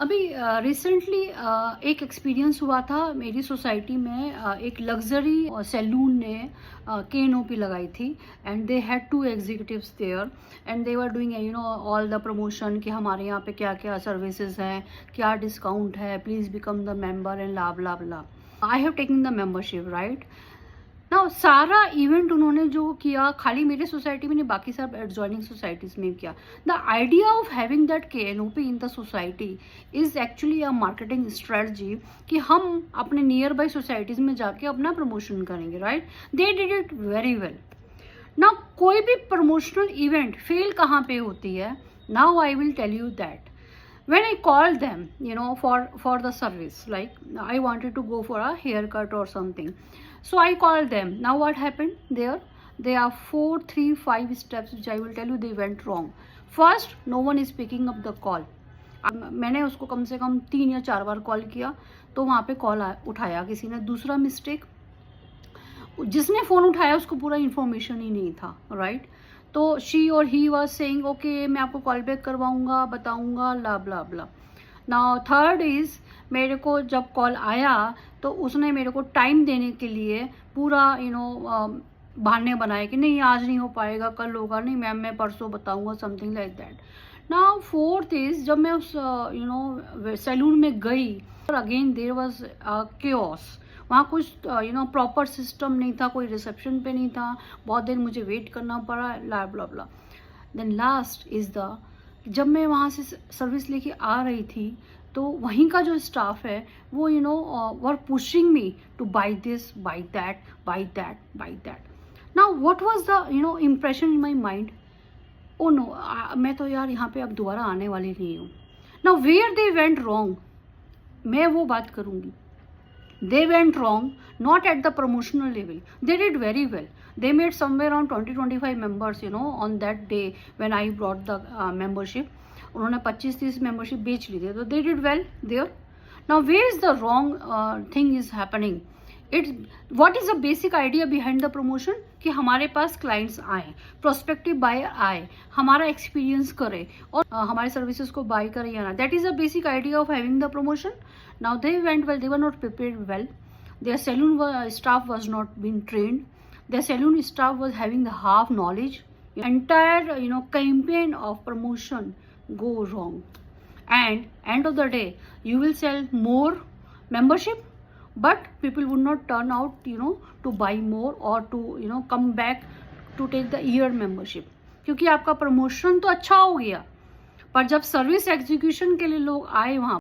अभी रिसेंटली एक एक्सपीरियंस हुआ था मेरी सोसाइटी में। एक लग्जरी सैलून ने KNOP लगाई थी and they had 2 executives there and they were doing all the promotion कि हमारे यहाँ पे क्या क्या सर्विसेज हैं, क्या डिस्काउंट है, please become the member and ला ला ला। I have taken the membership right ना। सारा इवेंट उन्होंने जो किया खाली मेरे सोसाइटी में नहीं, बाकी सब एडजॉइनिंग सोसाइटीज में किया। The idea of having that KNOP in the society is actually a marketing strategy कि हम अपने नियर बाई सोसाइटीज में जाके अपना प्रमोशन करेंगे, right. They did it very well ना। कोई भी प्रमोशनल इवेंट फेल कहाँ पे होती है, now I will tell you that when I called them, for the service, like I wanted to go for a haircut or something, so I called them. Now what happened there are 4 3 5 steps which I will tell you they went wrong. First, no one is picking up the call. मैंने उसको कम से कम 3 या 4 बार call किया तो वहाँ पे call उठाया किसी ने। दूसरा मिस्टेक, जिसने फ़ोन उठाया उसको पूरा इन्फॉर्मेशन ही नहीं था, राइट। तो शी और ही वॉज सेइंग ओके मैं आपको कॉल बैक करवाऊंगा, बताऊंगा, ला ब्ला ब्ला। नाउ थर्ड इज, मेरे को जब कॉल आया तो उसने मेरे को टाइम देने के लिए पूरा बहाने बनाए कि नहीं आज नहीं हो पाएगा, कल होगा, नहीं मैम मैं परसों बताऊंगा, something like that. Now fourth is, जब मैं उस सैलून में गई और अगेन देयर वाज केओस। वहाँ कुछ प्रॉपर सिस्टम नहीं था, कोई रिसेप्शन पे नहीं था, बहुत देर मुझे वेट करना पड़ा, ला ब्ला ब्ला। देन लास्ट इज़ द, जब मैं वहाँ से सर्विस लेके आ रही थी तो वहीं का जो स्टाफ है वो were pushing me to buy this, buy that, buy that, buy that. Now what was the impression in my mind, oh no मैं तो यार यहाँ पे अब दोबारा आने वाली नहीं हूँ। Now where they went wrong, मैं वो बात करूँगी। They went wrong not at the promotional level. They did very well. They made somewhere around 20-25 members on that day when I brought the membership. उन्होंने 25-30 membership बेच ली थी, तो they did well there. Now where is the wrong thing is happening? What is the basic idea behind the promotion? कि हमारे पास clients आए, prospective buyer आए, हमारा experience करे और हमारे सर्विसेज को बाय करे या ना। That is the basic idea of having the promotion. Now they went well, they were not prepared well, their salon staff was not been trained, their salon staff was having the half knowledge. Entire campaign of promotion go wrong, and end of the day you will sell more membership but people would not turn out to buy more or to come back to take the year membership, क्योंकि आपका promotion तो अच्छा हो गया पर जब service execution के लिए लोग आए वहाँ